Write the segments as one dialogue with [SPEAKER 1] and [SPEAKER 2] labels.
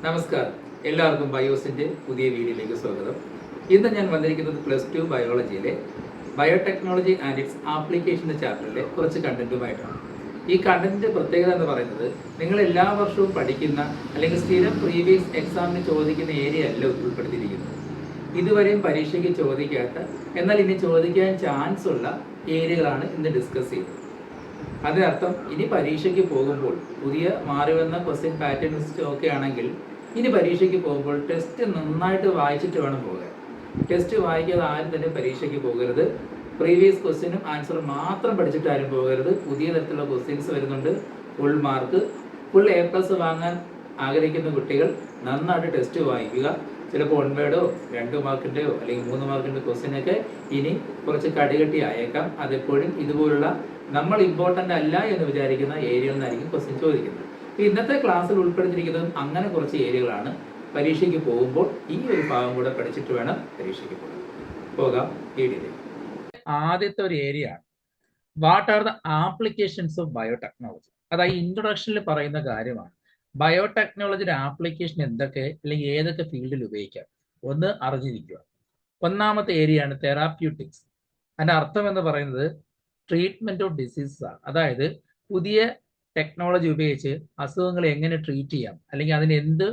[SPEAKER 1] നമസ്കാരം, എല്ലാവർക്കും ബയോസിൻ്റെ പുതിയ വീഡിയോയിലേക്ക് സ്വാഗതം. ഇന്ന് ഞാൻ വന്നിരിക്കുന്നത് +2 ബയോളജിയിലെ ബയോടെക്നോളജി ആൻഡ് ഇറ്റ്സ് ആപ്ലിക്കേഷൻ ചാപ്റ്ററിലെ കുറച്ച് കണ്ടന്റുമായിട്ടാണ്. ഈ കണ്ടന്റിൻ്റെ പ്രത്യേകത എന്ന് പറയുന്നത് നിങ്ങൾ എല്ലാ വർഷവും പഠിക്കുന്ന അല്ലെങ്കിൽ സ്ഥിരം പ്രീവിയസ് എക്സാമിന് ചോദിക്കുന്ന ഏരിയ അല്ല ഉൾപ്പെടുത്തിയിരിക്കുന്നത്. ഇതുവരെയും പരീക്ഷയ്ക്ക് ചോദിക്കാത്ത എന്നാൽ ഇനി ചോദിക്കാൻ ചാൻസ് ഉള്ള ഏരിയകളാണ് ഇന്ന് ഡിസ്കസ് ചെയ്യുന്നത്. അതിനർത്ഥം ഇനി പരീക്ഷയ്ക്ക് പോകുമ്പോൾ പുതിയ മാറി വന്ന ക്വസ്റ്റ്യൻ പാറ്റേൺസ് ഒക്കെ ആണെങ്കിൽ ഇനി പരീക്ഷയ്ക്ക് പോകുമ്പോൾ ടെസ്റ്റ് നന്നായിട്ട് വായിച്ചിട്ട് വേണം പോകാൻ. ടെസ്റ്റ് വായിക്കാതെ ആരും തന്നെ പരീക്ഷയ്ക്ക് പോകരുത്. പ്രീവിയസ് ക്വസ്റ്റ്യനും ആൻസറും മാത്രം പഠിച്ചിട്ട് ആരും പോകരുത്. പുതിയ തരത്തിലുള്ള ക്വസ്റ്റ്യൻസ് വരുന്നുണ്ട്. ഫുൾ മാർക്ക്, ഫുൾ A+ വാങ്ങാൻ ആഗ്രഹിക്കുന്ന കുട്ടികൾ നന്നായിട്ട് ടെസ്റ്റ് വായിക്കുക. ചിലപ്പോൾ 1 വേർഡോ 2 മാർക്കിൻ്റെയോ അല്ലെങ്കിൽ 3 മാർക്കിൻ്റെ ക്വസ്റ്റ്യനൊക്കെ ഇനി കുറച്ച് കടികട്ടി ആയേക്കാം. അതെപ്പോഴും ഇതുപോലുള്ള നമ്മൾ ഇമ്പോർട്ടൻ്റ് അല്ല എന്ന് വിചാരിക്കുന്ന ഏരിയയിൽ നിന്നായിരിക്കും ക്വസ്റ്റ്യൻ ചോദിക്കുന്നത്. ഇന്നത്തെ ക്ലാസ്സിൽ ഉൾപ്പെടുത്തിയിരിക്കുന്നതും അങ്ങനെ കുറച്ച് ഏരിയകളാണ്. പരീക്ഷയ്ക്ക് പോകുമ്പോൾ ഈ ഒരു ഭാഗം കൂടെ പഠിച്ചിട്ട് വേണം പരീക്ഷയ്ക്ക് പോകാം. ഏരിയയിലേക്ക് ആദ്യത്തെ ഒരു ഏരിയ ആണ് what are the applications of biotechnology. അതായത് ഇൻട്രൊഡക്ഷനിൽ പറയുന്ന കാര്യമാണ്. ബയോടെക്നോളജിയുടെ ആപ്ലിക്കേഷൻ എന്തൊക്കെ അല്ലെങ്കിൽ ഏതൊക്കെ ഫീൽഡിൽ ഉപയോഗിക്കാം ഒന്ന് അറിഞ്ഞിരിക്കുക. ഒന്നാമത്തെ ഏരിയ ആണ് തെറാപ്യൂട്ടിക്സ്. അതിൻ്റെ അർത്ഥം എന്ന് പറയുന്നത് ട്രീറ്റ്മെന്റ് ഓഫ് ഡിസീസസ് ആണ്. അതായത് പുതിയ ടെക്നോളജി ഉപയോഗിച്ച് അസുഖങ്ങളെ എങ്ങനെ ട്രീറ്റ് ചെയ്യാം അല്ലെങ്കിൽ അതിന് എന്ത്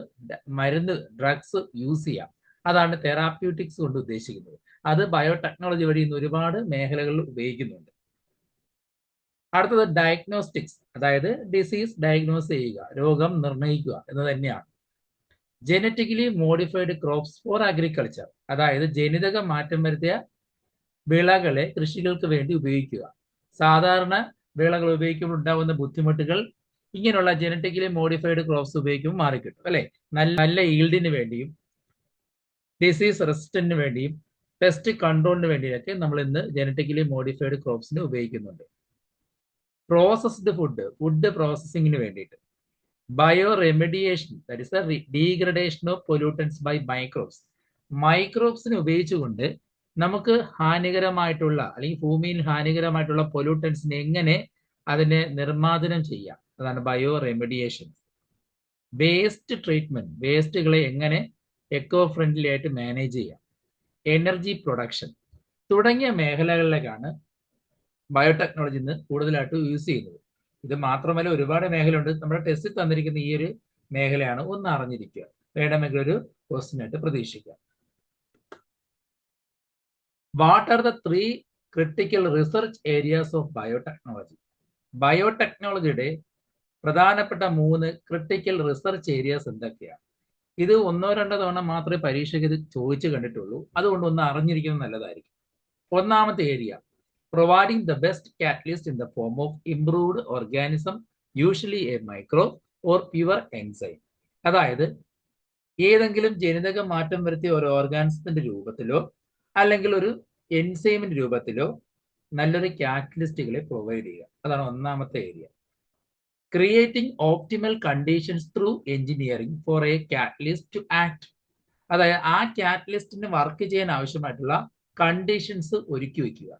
[SPEAKER 1] മരുന്ന് ഡ്രഗ്സ് യൂസ് ചെയ്യാം, അതാണ് തെറാപ്യൂട്ടിക്സ് കൊണ്ട് ഉദ്ദേശിക്കുന്നത്. അത് ബയോടെക്നോളജി വഴി ഇന്ന് ഒരുപാട് മേഖലകളിൽ ഉപയോഗിക്കുന്നുണ്ട്. അടുത്തത് ഡയഗ്നോസ്റ്റിക്സ്, അതായത് ഡിസീസ് ഡയഗ്നോസ് ചെയ്യുക, രോഗം നിർണ്ണയിക്കുക എന്ന് തന്നെയാണ്. Genetically modified crops four agriculture, അതായത് ജനിതക മാറ്റം വരുത്തിയ വിളകളെ കൃഷികൾക്ക് വേണ്ടി ഉപയോഗിക്കുക. സാധാരണ വിളകൾ ഉപയോഗിക്കുമ്പോൾ ഉണ്ടാകുന്ന ബുദ്ധിമുട്ടുകൾ ഇങ്ങനെയുള്ള ജനറ്റിക്കലി മോഡിഫൈഡ് ക്രോപ്സ് ഉപയോഗിക്കുമ്പോൾ മാറിക്കിട്ടും അല്ലെ. നല്ല ഈൽഡിന് വേണ്ടിയും ഡിസീസ് റെസിസ്റ്റന്റിന് വേണ്ടിയും പെസ്റ്റ് കൺട്രോളിന് വേണ്ടിയൊക്കെ നമ്മൾ ഇന്ന് ജനറ്റിക്കലി മോഡിഫൈഡ് ക്രോപ്സിന് ഉപയോഗിക്കുന്നുണ്ട്. പ്രോസസ്ഡ് ഫുഡ് പ്രോസസ്സിങ്ങിന് വേണ്ടിയിട്ട്. Bioremediation, that is the degradation of pollutants by microbes. മൈക്രോബ്സിനെ ഉപയോഗിച്ചുകൊണ്ട് നമുക്ക് ഹാനികരമായിട്ടുള്ള അല്ലെങ്കിൽ ഭൂമിയിൽ ഹാനികരമായിട്ടുള്ള പൊല്യൂട്ടൻസിനെ എങ്ങനെ അതിനെ നിർമ്മാർജ്ജനം ചെയ്യാം, അതാണ് ബയോ റെമഡിയേഷൻ. വേസ്റ്റ് ട്രീറ്റ്മെന്റ്, വേസ്റ്റുകളെ എങ്ങനെ എക്കോ ഫ്രണ്ട്ലി ആയിട്ട് മാനേജ് ചെയ്യാം. എനർജി പ്രൊഡക്ഷൻ തുടങ്ങിയ മേഖലകളിലേക്കാണ് ബയോടെക്നോളജി ഇന്ന് കൂടുതലായിട്ട് യൂസ് ചെയ്യുന്നത്. ഇത് മാത്രമല്ല ഒരുപാട് മേഖലയുണ്ട്. നമ്മുടെ ടെസ്റ്റിൽ തന്നിരിക്കുന്ന ഈ ഒരു മേഖലയാണ് ഒന്ന് അറിഞ്ഞിരിക്കുക. വേണമെങ്കിൽ ഒരു ക്വസ്റ്റ്യൻ ആയിട്ട് പ്രതീക്ഷിക്കാം. What are the 3 critical research areas of biotechnology? ബയോടെക്നോളജിയുടെ പ്രധാനപ്പെട്ട 3 ക്രിട്ടിക്കൽ റിസർച്ച് ഏരിയാസ് എന്തൊക്കെയാണ്? ഇത് 1-2 തവണ മാത്രമേ പരീക്ഷയ്ക്ക് ഇത് ചോദിച്ചു കണ്ടിട്ടുള്ളൂ. അതുകൊണ്ട് ഒന്ന് അറിഞ്ഞിരിക്കുന്നത് നല്ലതായിരിക്കും. ഒന്നാമത്തെ area, providing the best catalyst in the form of improved organism, usually A microbe or pure enzyme. അതായത് ഏതെങ്കിലും ജനിതക മാറ്റം വരുത്തിയ ഒരു ഓർഗാനിസത്തിന്റെ രൂപത്തിലോ അല്ലെങ്കിൽ ഒരു എൻസൈമിന്റെ രൂപത്തിലോ നല്ലൊരു കാറ്റലിസ്റ്റുകളെ പ്രൊവൈഡ് ചെയ്യുക. അതാണ് ഒന്നാമത്തെ area. Creating optimal conditions through engineering for a catalyst to act. അതായത് ആ കാറ്റലിസ്റ്റിന് വർക്ക് ചെയ്യാൻ ആവശ്യമായിട്ടുള്ള കണ്ടീഷൻസ് ഒരുക്കി വയ്ക്കുക.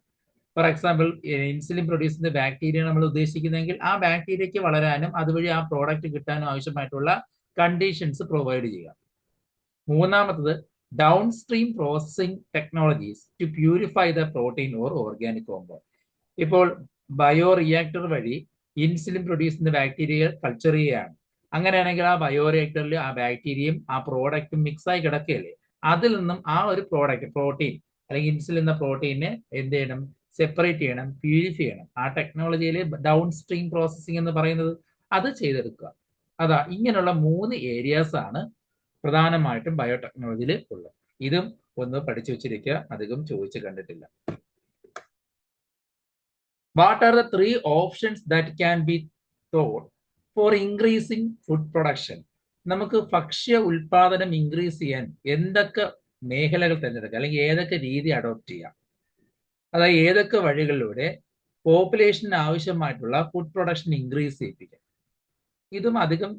[SPEAKER 1] ഫോർ എക്സാമ്പിൾ, ഇൻസുലിൻ പ്രൊഡ്യൂസ് ചെയ്യുന്ന ബാക്ടീരിയ നമ്മൾ ഉദ്ദേശിക്കുന്നതെങ്കിൽ ആ ബാക്ടീരിയയ്ക്ക് വളരാനും അതുവഴി ആ പ്രോഡക്റ്റ് കിട്ടാനും ആവശ്യമായിട്ടുള്ള കണ്ടീഷൻസ് പ്രൊവൈഡ് ചെയ്യുക. മൂന്നാമത്തത് downstream processing technologies to purify the protein or organic compound. ഇപ്പോൾ ബയോ റിയാക്ടർ വഴി ഇൻസുലിൻ പ്രൊഡ്യൂസ് ചെയ്യുന്ന ബാക്ടീരിയ കൾച്ചർ ചെയ്യുകയാണ്. അങ്ങനെയാണെങ്കിൽ ആ ബയോ റിയാക്ടറിൽ ആ ബാക്ടീരിയയും ആ പ്രോഡക്റ്റും മിക്സായി കിടക്കുകയല്ലേ. അതിൽ നിന്നും ആ ഒരു പ്രോഡക്റ്റ് പ്രോട്ടീൻ അല്ലെങ്കിൽ ഇൻസുലിൻ എന്ന പ്രോട്ടീനെ എന്ത് ചെയ്യണം, സെപ്പറേറ്റ് ചെയ്യണം, പ്യൂരിഫൈ ചെയ്യണം. ആ ടെക്നോളജിയിൽ ഡൗൺ സ്ട്രീം പ്രോസസ്സിംഗ് എന്ന് പറയുന്നത് അത് ചെയ്തെടുക്കുക. അതാ ഇങ്ങനെയുള്ള 3 ഏരിയാസ് ആണ് പ്രധാനമായിട്ടും ബയോടെക്നോളജിയിൽ ഉള്ളത്. ഇതും ഒന്ന് പഠിച്ചു വെച്ചിരിക്കുക, അധികം ചോദിച്ചു കണ്ടിട്ടില്ല. What are the 3 options that can be thought for increasing food production? നമുക്ക് ഭക്ഷ്യ ഉൽപാദനം ഇൻക്രീസ് ചെയ്യാൻ എന്തൊക്കെ മേഖലകൾ തിരഞ്ഞെടുക്കാം അല്ലെങ്കിൽ ഏതൊക്കെ രീതി അഡോപ്റ്റ് ചെയ്യാം, അതായത് ഏതൊക്കെ വഴികളിലൂടെ പോപ്പുലേഷന് ആവശ്യമായിട്ടുള്ള ഫുഡ് പ്രൊഡക്ഷൻ ഇൻക്രീസ് ചെയ്യിപ്പിക്കാം. ഇതും അധികം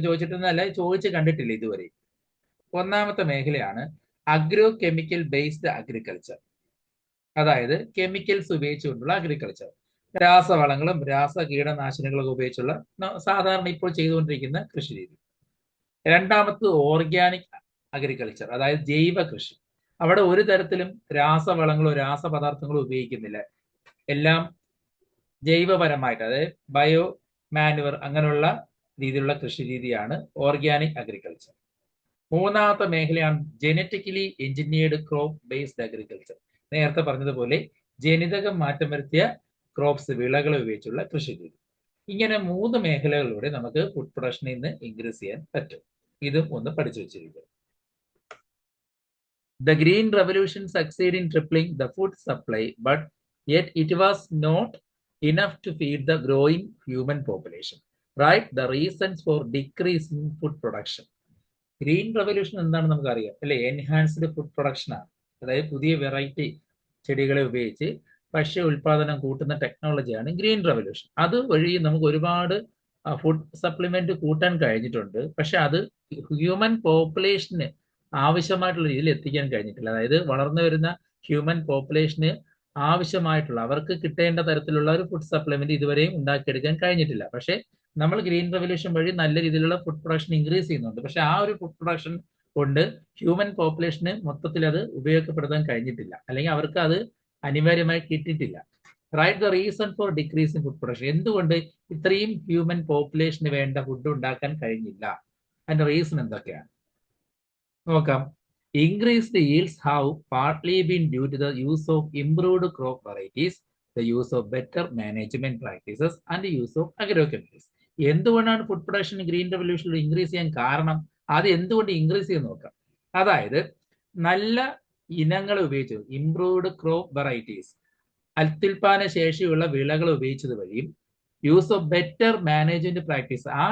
[SPEAKER 1] ചോദിച്ചിട്ടൊന്നല്ല, ചോദിച്ച് കണ്ടിട്ടില്ല ഇതുവരെ. ഒന്നാമത്തെ മേഖലയാണ് അഗ്രോ കെമിക്കൽ ബേസ്ഡ് അഗ്രികൾച്ചർ. അതായത് കെമിക്കൽസ് ഉപയോഗിച്ചുകൊണ്ടുള്ള അഗ്രികൾച്ചർ, രാസവളങ്ങളും രാസ കീടനാശിനികളും ഉപയോഗിച്ചുള്ള സാധാരണ ഇപ്പോൾ ചെയ്തുകൊണ്ടിരിക്കുന്ന കൃഷി രീതി. രണ്ടാമത് ഓർഗാനിക് അഗ്രികൾച്ചർ, അതായത് ജൈവ കൃഷി. അവിടെ ഒരു തരത്തിലും രാസവളങ്ങളോ രാസപദാർത്ഥങ്ങളോ ഉപയോഗിക്കുന്നില്ല. എല്ലാം ജൈവപരമായിട്ട്, അതായത് ബയോ മാനുവർ അങ്ങനെയുള്ള രീതിയിലുള്ള കൃഷി രീതിയാണ് ഓർഗാനിക് അഗ്രികൾച്ചർ. മൂന്നാമത്തെ മേഖലയാണ് genetically engineered crop based agriculture. നേരത്തെ പറഞ്ഞതുപോലെ ജനിതകം മാറ്റം വരുത്തിയ ക്രോപ്സ്, വിളകൾ ഉപയോഗിച്ചുള്ള കൃഷി രീതി. ഇങ്ങനെ 3 മേഖലകളിലൂടെ നമുക്ക് ഫുഡ് പ്രൊഡക്ഷനിൽ നിന്ന് ഇൻക്രീസ് ചെയ്യാൻ പറ്റും. ഇതും ഒന്ന് പഠിച്ചു വെച്ചിരിക്കുക. The Green Revolution succeeded in tripling the food supply, but yet it was not enough to feed the growing human population. Right? The reasons for decreasing food production. Green revolution എന്താണെന്ന് നമുക്കറിയാം അല്ലെ? Enhanced food production ആണ്. അതായത് പുതിയ variety ചെടികളെ ഉപയോഗിച്ച് ഭക്ഷ്യ ഉൽപാദനം കൂട്ടുന്ന ടെക്നോളജിയാണ് ഗ്രീൻ റെവല്യൂഷൻ. അതുവഴി നമുക്ക് ഒരുപാട് ഫുഡ് സപ്ലിമെന്റ് കൂട്ടാൻ കഴിഞ്ഞിട്ടുണ്ട്. പക്ഷെ അത് ഹ്യൂമൻ പോപ്പുലേഷന് ആവശ്യമായിട്ടുള്ള രീതിയിൽ എത്തിക്കാൻ കഴിഞ്ഞിട്ടില്ല. അതായത് വളർന്നു വരുന്ന ഹ്യൂമൻ പോപ്പുലേഷന് ആവശ്യമായിട്ടുള്ള, അവർക്ക് കിട്ടേണ്ട തരത്തിലുള്ള ഒരു ഫുഡ് സപ്ലിമെന്റ് ഇതുവരെയും ഉണ്ടാക്കിയെടുക്കാൻ കഴിഞ്ഞിട്ടില്ല. പക്ഷെ നമ്മൾ ഗ്രീൻ റെവല്യൂഷൻ വഴി നല്ല രീതിയിലുള്ള ഫുഡ് പ്രൊഡക്ഷൻ ഇൻക്രീസ് ചെയ്യുന്നുണ്ട്. പക്ഷെ ആ ഒരു ഫുഡ് പ്രൊഡക്ഷൻ കൊണ്ട് ഹ്യൂമൻ പോപ്പുലേഷന് മൊത്തത്തിൽ അത് ഉപയോഗപ്പെടുത്താൻ കഴിഞ്ഞിട്ടില്ല, അല്ലെങ്കിൽ അവർക്ക് അത് അനിവാര്യമായി കിട്ടിയിട്ടില്ല. Write the reason for decrease in food production. എന്തുകൊണ്ട് ഇത്രയും ഹ്യൂമൻ പോപ്പുലേഷന് വേണ്ട ഫുഡ് ഉണ്ടാക്കാൻ കഴിഞ്ഞില്ല? അതിന്റെ റീസൺ എന്തൊക്കെയാണ് നോക്കാം. Increased yields have partly been due to the use of improved crop varieties, the use of better management practices and the use of agrochemicals. എന്തുകൊണ്ടാണ് food production green റെവല്യൂഷനിൽ increase ചെയ്യാൻ കാരണം? അത് എന്തുകൊണ്ട് ഇൻക്രീസ് ചെയ്യാൻ നോക്കാം. അതായത് നല്ല ഇനങ്ങൾ ഉപയോഗിച്ചു, ഇംപ്രൂവ്ഡ് ക്രോപ്പ് വെറൈറ്റീസ്, അത്യുൽപാദന ശേഷിയുള്ള വിളകൾ ഉപയോഗിച്ചത് വഴിയും use of better management practice, ആ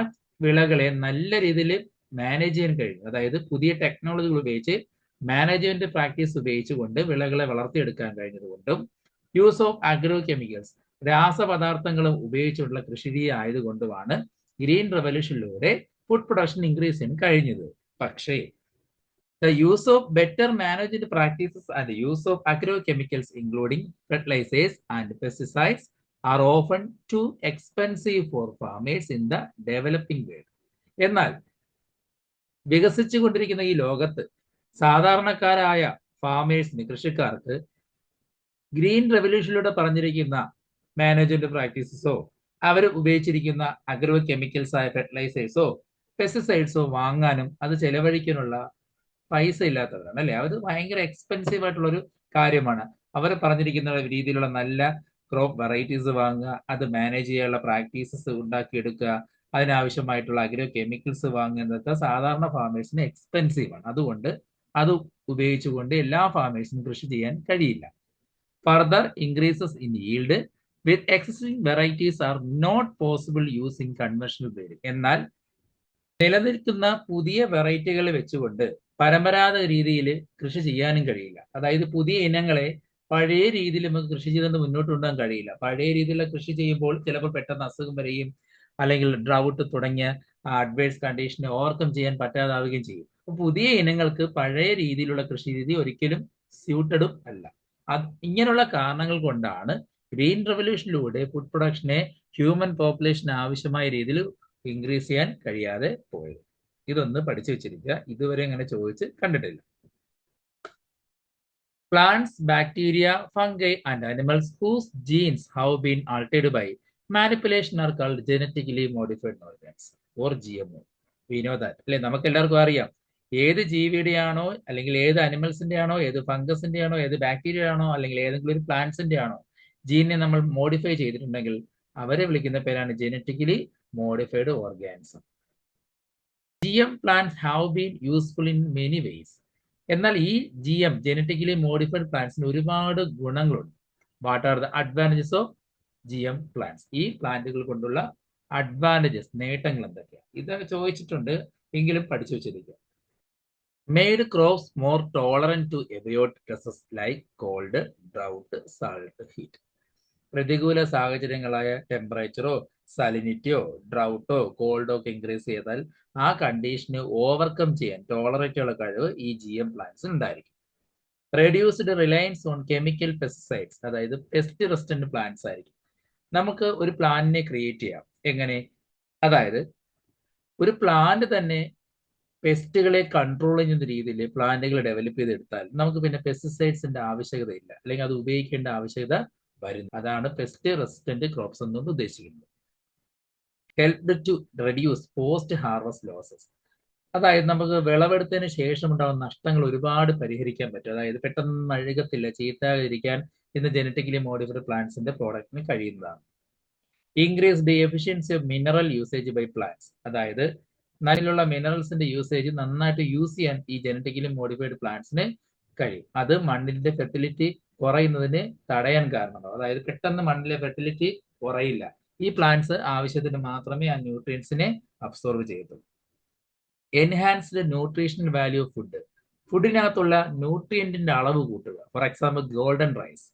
[SPEAKER 1] വിളകളെ നല്ല രീതിയിൽ മാനേജ് ചെയ്യാൻ കഴിയും. അതായത് പുതിയ ടെക്നോളജികൾ ഉപയോഗിച്ച് മാനേജ്മെന്റ് പ്രാക്ടീസ് ഉപയോഗിച്ചുകൊണ്ട് വിളകളെ വളർത്തിയെടുക്കാൻ കഴിഞ്ഞതുകൊണ്ടും യൂസ് ഓഫ് അഗ്രോ കെമിക്കൽസ്, രാസപദാർത്ഥങ്ങളും ഉപയോഗിച്ചുള്ള കൃഷി രീതി ആയതുകൊണ്ടുമാണ് ഗ്രീൻ റെവല്യൂഷനിലൂടെ ഫുഡ് പ്രൊഡക്ഷൻ ഇൻക്രീസ് ചെയ്യാൻ കഴിഞ്ഞത്. പക്ഷേ the use of better management practices and the use of agrochemicals including fertilizers and pesticides are often too expensive for farmers in the developing world. എന്നാൽ വികസിച്ചുകൊണ്ടിരിക്കുന്ന ഈ ലോകത്ത് സാധാരണക്കാരായ ഫാമേഴ്സിന്, കൃഷിക്കാർക്ക് ഗ്രീൻ റെവല്യൂഷനിലൂടെ പറഞ്ഞിരിക്കുന്ന മാനേജ്മെന്റ് പ്രാക്ടീസസോ അവർ ഉപയോഗിച്ചിരിക്കുന്ന അഗ്രോ കെമിക്കൽസ് ആയ ഫെർട്ടിലൈസേഴ്സോ പെസ്റ്റിസൈഡ്സോ വാങ്ങാനും അത് ചെലവഴിക്കാനുള്ള പൈസ ഇല്ലാത്തവരാണ് അല്ലെ? അത് ഭയങ്കര എക്സ്പെൻസീവ് ആയിട്ടുള്ള ഒരു കാര്യമാണ്. അവർ പറഞ്ഞിരിക്കുന്ന രീതിയിലുള്ള നല്ല ക്രോപ്പ് വെറൈറ്റീസ് വാങ്ങുക, അത് മാനേജ് ചെയ്യാനുള്ള പ്രാക്ടീസസ് ഉണ്ടാക്കിയെടുക്കുക, അതിനാവശ്യമായിട്ടുള്ള അഗ്രോ കെമിക്കൽസ് വാങ്ങുന്നതൊക്കെ സാധാരണ ഫാമേഴ്സിന് എക്സ്പെൻസീവ് ആണ്. അതുകൊണ്ട് അത് ഉപയോഗിച്ചുകൊണ്ട് എല്ലാ ഫാമേഴ്സിനും കൃഷി ചെയ്യാൻ കഴിയില്ല. Further increases in yield with existing varieties are not possible using conventional breeding. എന്നാൽ നിലനിൽക്കുന്ന പുതിയ വെറൈറ്റികൾ വെച്ചുകൊണ്ട് പരമ്പരാഗത രീതിയിൽ കൃഷി ചെയ്യാനും കഴിയില്ല. അതായത് പുതിയ ഇനങ്ങളെ പഴയ രീതിയിൽ നമുക്ക് കൃഷി ചെയ്തുകൊണ്ട് മുന്നോട്ട് കൊണ്ടുപോകാൻ കഴിയില്ല. പഴയ രീതിയിലുള്ള കൃഷി ചെയ്യുമ്പോൾ ചിലപ്പോൾ പെട്ടെന്ന് അസുഖം വരികയും അല്ലെങ്കിൽ ഡ്രൗട്ട് തുടങ്ങിയ അഡ്വേഴ്സ് കണ്ടീഷനെ ഓവർകം ചെയ്യാൻ പറ്റാതാവുകയും ചെയ്യും. അപ്പൊ പുതിയ ഇനങ്ങൾക്ക് പഴയ രീതിയിലുള്ള കൃഷി രീതി ഒരിക്കലും സ്യൂട്ടഡും അല്ല. ഇങ്ങനെയുള്ള കാരണങ്ങൾ കൊണ്ടാണ് ഗ്രീൻ റെവല്യൂഷനിലൂടെ ഫുഡ് പ്രൊഡക്ഷനെ ഹ്യൂമൻ പോപ്പുലേഷന് ആവശ്യമായ രീതിയിൽ ഇൻക്രീസ് ചെയ്യാൻ കഴിയാതെ പോയത്. ഇതൊന്ന് പഠിച്ചു വെച്ചിരിക്കുക, ഇതുവരെ അങ്ങനെ ചോദിച്ച് കണ്ടിട്ടില്ല. Plants, bacteria, fungi and animals whose genes have been altered by manipulation are called genetically modified organisms or GMO. We know that. അല്ലെ? നമുക്ക് എല്ലാവർക്കും അറിയാം, ഏത് ജീവിയുടെ ആണോ അല്ലെങ്കിൽ ഏത് അനിമൽസിന്റെ ആണോ ഏത് ഫംഗസിന്റെ ആണോ ഏത് ബാക്ടീരിയ ആണോ അല്ലെങ്കിൽ ഏതെങ്കിലും ഒരു പ്ലാന്റ്സിന്റെ ആണോ ജീനെ നമ്മൾ മോഡിഫൈ ചെയ്തിട്ടുണ്ടെങ്കിൽ അവരെ വിളിക്കുന്ന പേരാണ് genetically modified organism. GM plants have been useful in many ways. എന്നാൽ ഈ GM ജനറ്റിക്കലി മോഡിഫൈഡ് പ്ലാന്റ്സിന് ഒരുപാട് ഗുണങ്ങളുണ്ട്. What are the advantages of GM plants? ഈ പ്ലാന്റുകൾ കൊണ്ടുള്ള അഡ്വാൻറ്റേജസ്, നേട്ടങ്ങൾ എന്തൊക്കെയാണ്? ഇതൊക്കെ ചോദിച്ചിട്ടുണ്ട്, എങ്കിലും പഠിച്ചു വെച്ചിരിക്കുക. Made crops more tolerant to abiotic stresses like cold, drought, salt, heat. പ്രതികൂല സാഹചര്യങ്ങളായ ടെമ്പറേച്ചറോ സലിനിറ്റിയോ ഡ്രൗട്ടോ കോൾഡോ ഒക്കെ ഇൻക്രീസ് ചെയ്താൽ ആ കണ്ടീഷന് ഓവർകം ചെയ്യാൻ ടോളറേറ്റ് ചെയ്യാനുള്ള കഴിവ് ഈ GM പ്ലാന്റ്സിന് ഉണ്ടായിരിക്കും. Reduced Reliance on chemical pesticides, അതായത് പെസ്റ്റ് റെസിസ്റ്റന്റ് പ്ലാന്റ്സ് ആയിരിക്കും. നമുക്ക് ഒരു പ്ലാന്റിനെ ക്രിയേറ്റ് ചെയ്യാം. എങ്ങനെ? അതായത് ഒരു പ്ലാന്റ് തന്നെ പെസ്റ്റുകളെ കൺട്രോൾ ചെയ്യുന്ന രീതിയിൽ പ്ലാന്റുകൾ ഡെവലപ്പ് ചെയ്തെടുത്താൽ നമുക്ക് പിന്നെ പെസ്റ്റിസൈഡ്സിന്റെ ആവശ്യകതയില്ല, അല്ലെങ്കിൽ അത് ഉപയോഗിക്കേണ്ട ആവശ്യകത വരുന്നു. അതാണ് പെസ്റ്റ് റെസിസ്റ്റന്റ് ക്രോപ്സ് എന്നുകൊണ്ട് ഉദ്ദേശിക്കുന്നത്. Helped to reduce post harvest losses. അതായത് നമുക്ക് വിളവെടുത്തതിന് ശേഷം ഉണ്ടാകുന്ന നഷ്ടങ്ങൾ ഒരുപാട് പരിഹരിക്കാൻ പറ്റും. അതായത് പെട്ടെന്ന് അഴുകത്തില്ല, ചീത്താതിരിക്കാൻ ഇന്ന് ജനറ്റിക്കലി മോഡിഫൈഡ് പ്ലാന്റ്സിന്റെ പ്രോഡക്റ്റിന് കഴിയുന്നതാണ്. Increase the efficiency of mineral usage by plants. അതായത് നിലവിലുള്ള മിനറൽസിന്റെ യൂസേജ് നന്നായിട്ട് യൂസ് ചെയ്യാൻ ഈ ജനറ്റിക്കലി മോഡിഫൈഡ് പ്ലാന്റ്സിന് കഴിയും. അത് മണ്ണിന്റെ ഫെർട്ടിലിറ്റി കുറയുന്നതിന് തടയാൻ കാരണമാകും. അതായത് പെട്ടെന്ന് മണ്ണിലെ ഫെർട്ടിലിറ്റി കുറയില്ല. ഈ പ്ലാന്റ്സ് ആവശ്യത്തിന് മാത്രമേ ആ ന്യൂട്രിയൻസിനെ അബ്സോർവ് ചെയ്യത്തുള്ളൂ. Enhanced nutritional value of food. ഫുഡിനകത്തുള്ള ന്യൂട്രിയന്റിന്റെ അളവ് കൂട്ടുക. For example golden rice.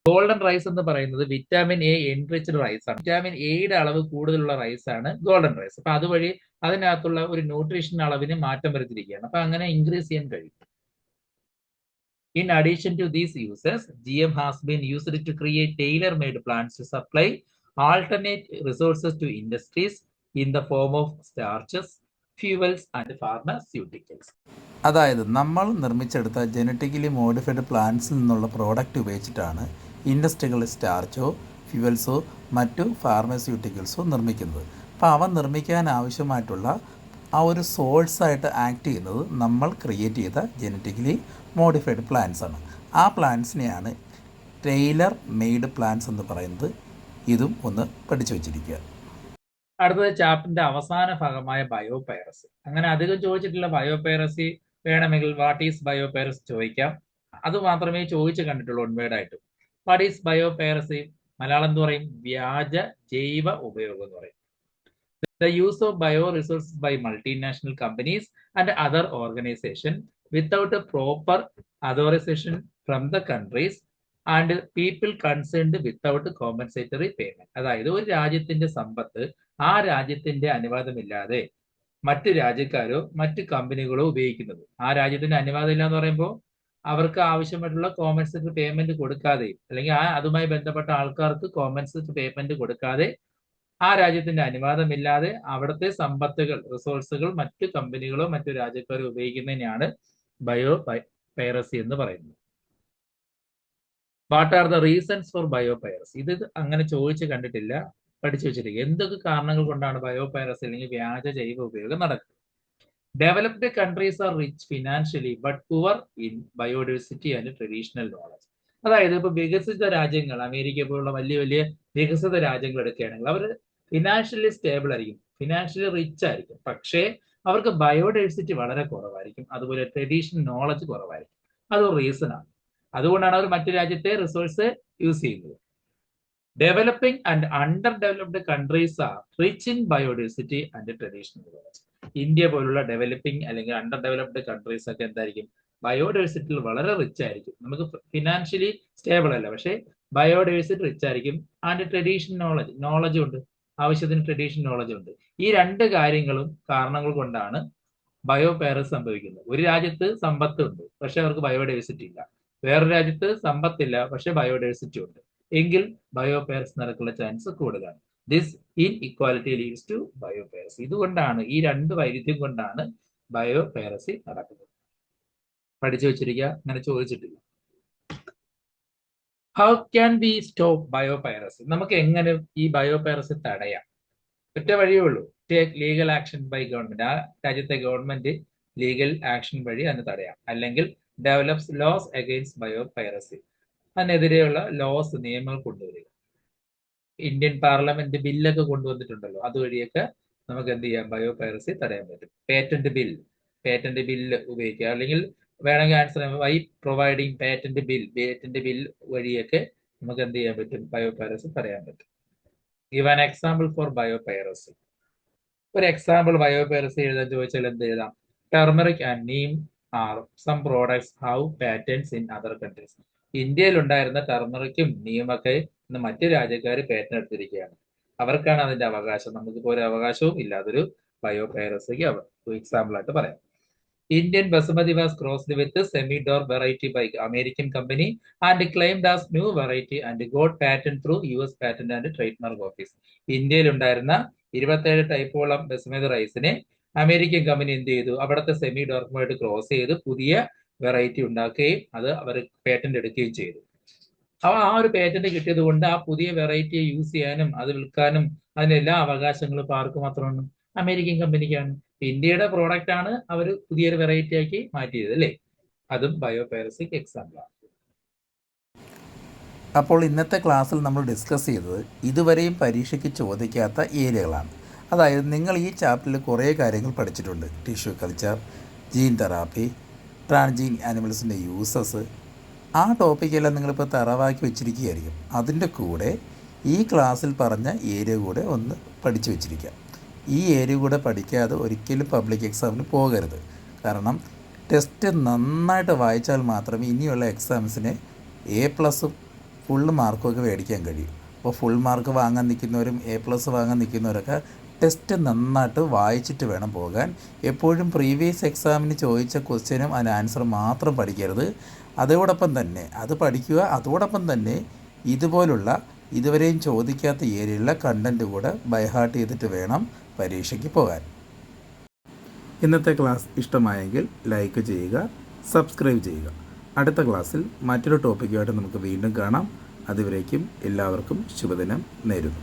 [SPEAKER 1] Golden rice എന്ന് പറയുന്നത് വിറ്റാമിൻ എ എൻറിച്ച്ഡ് റൈസ് ആണ്. വിറ്റാമിൻ എയുടെ അളവ് കൂടുതലുള്ള റൈസ് ആണ് ഗോൾഡൻ റൈസ്. അപ്പൊ അതുവഴി അതിനകത്തുള്ള ഒരു ന്യൂട്രീഷൻ അളവിന് മാറ്റം വരുത്തിയിരിക്കുകയാണ്. അപ്പൊ അങ്ങനെ ഇൻക്രീസ് ചെയ്യാൻ കഴിയും. In addition to these uses, GM has been used to create tailor-made plants to supply alternate resources to industries in the form of starches, fuels and pharmaceuticals.
[SPEAKER 2] അതായത് നമ്മൾ നിർമ്മിച്ചെടുത്ത ജനറ്റിക്കലി മോഡിഫൈഡ് പ്ലാന്റ്സിൽ നിന്നുള്ള product ഉപയോഗിച്ചിട്ടാണ് ഇൻഡസ്ട്രികൾ സ്റ്റാർച്ചോ ഫ്യൂവൽസോ മറ്റു ഫാർമസ്യൂട്ടിക്കൽസോ നിർമ്മിക്കുന്നത്. അപ്പോൾ അവ നിർമ്മിക്കാൻ ആവശ്യമായിട്ടുള്ള ആ ഒരു സോഴ്സായിട്ട് ആക്ട് ചെയ്യുന്നത് നമ്മൾ ക്രിയേറ്റ് ചെയ്ത ജനറ്റിക്കലി മോഡിഫൈഡ് പ്ലാന്റ്സ് ആണ്. ആ പ്ലാന്റ്സിനെയാണ് ടൈലർ മെയ്ഡ് പ്ലാന്റ്സ് എന്ന് പറയുന്നത്. ഇതും ഒന്ന് പഠിച്ചു വച്ചിരിക്കുക.
[SPEAKER 1] അടുത്തത് ചാപ്റ്ററിന്റെ അവസാന ഭാഗമായ ബയോപൈറസി. അങ്ങനെ അധികം ചോദിച്ചിട്ടുള്ള ബയോപൈറസി വേണമെങ്കിൽ വാട്ട് ഈസ് ബയോപൈറസി ചോദിക്കാം. അത് മാത്രമേ ചോദിച്ചു കണ്ടിട്ടുള്ളൂ ഒൺവേർഡായിട്ട്. What is biopiracy? മലയാളം എന്ന് പറയും വ്യാജ ജൈവ ഉപയോഗം എന്ന് പറയും. The use of bioresources by multinational companies and other organizations without a proper authorization from the countries and people concerned without compensatory payment. അതായത് ഒരു രാജ്യത്തിന്റെ സമ്പത്ത് ആ രാജ്യത്തിന്റെ അനുവാദമില്ലാതെ മറ്റു രാജ്യക്കാരോ മറ്റു കമ്പനികളോ ഉപയോഗിക്കുന്നത്. ആ രാജ്യത്തിന്റെ അനുവാദം ഇല്ല എന്ന് പറയുമ്പോൾ അവർക്ക് ആവശ്യമായിട്ടുള്ള കോമ്പൻസേറ്ററി പേയ്മെന്റ് കൊടുക്കാതെയും, അല്ലെങ്കിൽ അതുമായി ബന്ധപ്പെട്ട ആൾക്കാർക്ക് കോമ്പൻസേറ്ററി പേയ്മെന്റ് കൊടുക്കാതെ, ആ രാജ്യത്തിന്റെ അനുവാദമില്ലാതെ അവിടുത്തെ സമ്പത്തുകൾ, റിസോഴ്സുകൾ മറ്റു കമ്പനികളോ മറ്റു രാജ്യക്കാരോ ഉപയോഗിക്കുന്നതിനെയാണ് ബയോപൈറസി എന്ന് പറയുന്നത്. What are the reasons for biopiracy? ഇത് അങ്ങനെ ചോദിച്ച് കണ്ടിട്ടില്ല, പഠിച്ചു വെച്ചിരിക്കുക. എന്തൊക്കെ കാരണങ്ങൾ കൊണ്ടാണ് ബയോപൈറസി അല്ലെങ്കിൽ വ്യാജ ജൈവ ഉപയോഗം നടക്കുന്നത്? Developed countries are rich financially but poor in biodiversity and traditional knowledge. അതായത് ഇപ്പൊ വികസിത രാജ്യങ്ങൾ, അമേരിക്ക പോലുള്ള വലിയ വലിയ വികസിത രാജ്യങ്ങൾ എടുക്കുകയാണെങ്കിൽ അവർ ഫിനാൻഷ്യലി സ്റ്റേബിൾ ആയിരിക്കും, ഫിനാൻഷ്യലി റിച്ച് ആയിരിക്കും, പക്ഷേ അവർക്ക് ബയോഡൈവേഴ്സിറ്റി വളരെ കുറവായിരിക്കും, അതുപോലെ ട്രഡീഷണൽ നോളജ് കുറവായിരിക്കും. അതൊരു റീസൺ ആണ്. അതുകൊണ്ടാണ് അവർ മറ്റു രാജ്യത്തെ റിസോഴ്സ് യൂസ് ചെയ്യുന്നത്. Developing and under developed countries are rich in biodiversity and traditional knowledge. India പോലുള്ള ഡെവലപ്പിംഗ് അല്ലെങ്കിൽ അണ്ടർ ഡെവലപ്ഡ് കൺട്രീസ് ഒക്കെ എന്തായിരിക്കും? ബയോഡൈവേഴ്സിറ്റിയിൽ വളരെ റിച്ച് ആയിരിക്കും. നമുക്ക് ഫിനാൻഷ്യലി സ്റ്റേബിൾ അല്ല, പക്ഷേ ബയോഡൈവേഴ്സിറ്റി റിച്ച് ആയിരിക്കും. ആൻഡ് ട്രഡീഷണൽ നോളജ് ഉണ്ട്, ആവശ്യത്തിന് ട്രഡീഷണൽ നോളജ് ഉണ്ട്. ഈ രണ്ട് കാര്യങ്ങളും കാരണങ്ങൾ കൊണ്ടാണ് ബയോപൈറസി സംഭവിക്കുന്നത്. ഒരു രാജ്യത്ത് സമ്പത്ത് ഉണ്ട്, പക്ഷെ അവർക്ക് ബയോഡൈവേഴ്സിറ്റി ഇല്ല. വേറൊരു രാജ്യത്ത് സമ്പത്തില്ല, പക്ഷെ ബയോഡൈവേഴ്സിറ്റി ഉണ്ട്. എങ്കിൽ ബയോപൈറസി നടക്കാനുള്ള ചാൻസ് കൂടുതലാണ്. This inequality leads to biopiracy. ഇതുകൊണ്ടാണ്, ഈ രണ്ട് വൈരുദ്ധ്യം കൊണ്ടാണ് ബയോപൈറസി നടക്കുന്നത്. പഠിച്ചു വെച്ചിരിക്കുക, അങ്ങനെ ചോദിച്ചിട്ടില്ല. How can be stop biopiracy? നമുക്ക് എങ്ങനെ ഈ ബയോപൈറസി തടയാം? ഒറ്റ വഴിയേ ഉള്ളൂ, take legal action by government. ആ രാജ്യത്തെ ഗവൺമെന്റ് ലീഗൽ ആക്ഷൻ വഴി അതിന് തടയാം. അല്ലെങ്കിൽ ഡെവലപ്സ് ലോസ് അഗെയിൻസ്റ്റ് ബയോപൈറസി, അതിനെതിരെയുള്ള ലോസ്, നിയമങ്ങൾ കൊണ്ടുവരിക. ഇന്ത്യൻ പാർലമെന്റ് ബില്ലൊക്കെ കൊണ്ടുവന്നിട്ടുണ്ടല്ലോ, അതുവഴിയൊക്കെ നമുക്ക് എന്ത് ചെയ്യാം? ബയോപൈറസി തടയാൻ പറ്റും. പേറ്റന്റ് ബില്ല് ഉപയോഗിക്കുക. അല്ലെങ്കിൽ വേണമെങ്കിൽ answer why providing patent bill വഴിയൊക്കെ നമുക്ക് എന്ത് ചെയ്യാൻ പറ്റും? ബയോപൈറസി തടയാൻ പറ്റും. Give an example for biopiracy. ഒരു എക്സാമ്പിൾ ബയോപൈറസി എഴുതാൻ ചോദിച്ചാൽ എന്ത് എഴുതാം? Turmeric and neem are some products how patents in other countries. ഇന്ത്യയിൽ ഉണ്ടായിരുന്ന ടർമറിക്കും നീമൊക്കെ ഇന്ന് മറ്റു രാജ്യക്കാർ പേറ്റന്റ് എടുത്തിരിക്കുകയാണ്. അവർക്കാണ് അതിന്റെ അവകാശം. നമുക്കിപ്പോൾ ഒരു അവകാശവും ഇല്ലാതൊരു ബയോപൈറസിക്ക് എക്സാമ്പിൾ ആയിട്ട് പറയാം. Indian basmati was crossed with semi-dark variety by American company and claimed as new variety and got patent through US Patent and Trademark Office. ഇന്ത്യയിൽ ഉണ്ടായിരുന്ന 27 ടൈപ്പോളം ബസ്മതി റൈസിനെ അമേരിക്കൻ കമ്പനി എന്ത് ചെയ്തു? അവിടുത്തെ സെമി ഡോർക്കുമായിട്ട് ക്രോസ് ചെയ്ത് പുതിയ വെറൈറ്റി ഉണ്ടാക്കുകയും അത് അവർ പേറ്റന്റ് എടുക്കുകയും ചെയ്തു. അപ്പോൾ ആ ഒരു പേറ്റന്റ് കിട്ടിയത് കൊണ്ട് ആ പുതിയ വെറൈറ്റിയെ യൂസ് ചെയ്യാനും അത് വിൽക്കാനും അതിന്റെ എല്ലാ അവകാശങ്ങളും ഇപ്പോൾ ആർക്ക് മാത്രമാണ്? അമേരിക്കൻ കമ്പനിക്കാണ്. ഇന്ത്യയുടെ പ്രോഡക്റ്റ് ആണ് അവർ പുതിയൊരു വെറൈറ്റി ആക്കി മാറ്റിയത് അല്ലേ? അതും ബയോപൈറസിക്ക് എക്സാമ്പിളാണ്.
[SPEAKER 2] അപ്പോൾ ഇന്നത്തെ ക്ലാസ്സിൽ നമ്മൾ ഡിസ്കസ് ചെയ്തത് ഇതുവരെയും പരീക്ഷയ്ക്ക് ചോദിക്കാത്ത ഏരിയകളാണ്. അതായത് നിങ്ങൾ ഈ ചാപ്റ്ററിൽ കുറേ കാര്യങ്ങൾ പഠിച്ചിട്ടുണ്ട്. Tissue culture, gene therapy, transgene ആനിമൽസിൻ്റെ യൂസസ്. ആ ടോപ്പിക്കെല്ലാം നിങ്ങളിപ്പോൾ തറവാക്കി വെച്ചിരിക്കുകയായിരിക്കും. അതിൻ്റെ കൂടെ ഈ ക്ലാസ്സിൽ പറഞ്ഞ ഏരിയ കൂടെ ഒന്ന് പഠിച്ചു വെച്ചിരിക്കുക. ഈ ഏരിയ കൂടെ പഠിക്കാതെ ഒരിക്കലും പബ്ലിക് എക്സാമിന് പോകരുത്. കാരണം ടെസ്റ്റ് നന്നായിട്ട് വായിച്ചാൽ മാത്രമേ ഇനിയുള്ള എക്സാംസിന് A+ ഫുൾ മാർക്കൊക്കെ മേടിക്കാൻ കഴിയും. അപ്പോൾ ഫുൾ മാർക്ക് വാങ്ങാൻ നിൽക്കുന്നവരും A+ വാങ്ങാൻ നിൽക്കുന്നവരൊക്കെ ടെസ്റ്റ് നന്നായിട്ട് വായിച്ചിട്ട് വേണം പോകാൻ. എപ്പോഴും പ്രീവിയസ് എക്സാമിന് ചോദിച്ച ക്വസ്റ്റ്യനും അതിന് ആൻസർ മാത്രം പഠിക്കരുത്. അതോടൊപ്പം തന്നെ അത് പഠിക്കുക. അതോടൊപ്പം തന്നെ ഇതുപോലുള്ള ഇതുവരെയും ചോദിക്കാത്ത ഏരിയയിലുള്ള കണ്ടൻറ്റ് കൂടെ ബൈഹാർട്ട് ചെയ്തിട്ട് വേണം പരീക്ഷയ്ക്ക് പോകാൻ. ഇന്നത്തെ ക്ലാസ് ഇഷ്ടമായെങ്കിൽ ലൈക്ക് ചെയ്യുക, സബ്സ്ക്രൈബ് ചെയ്യുക. അടുത്ത ക്ലാസ്സിൽ മറ്റൊരു ടോപ്പിക്കുമായിട്ട് നമുക്ക് വീണ്ടും കാണാം. അതുവരേക്കും എല്ലാവർക്കും ശുഭദിനം നേരുന്നു.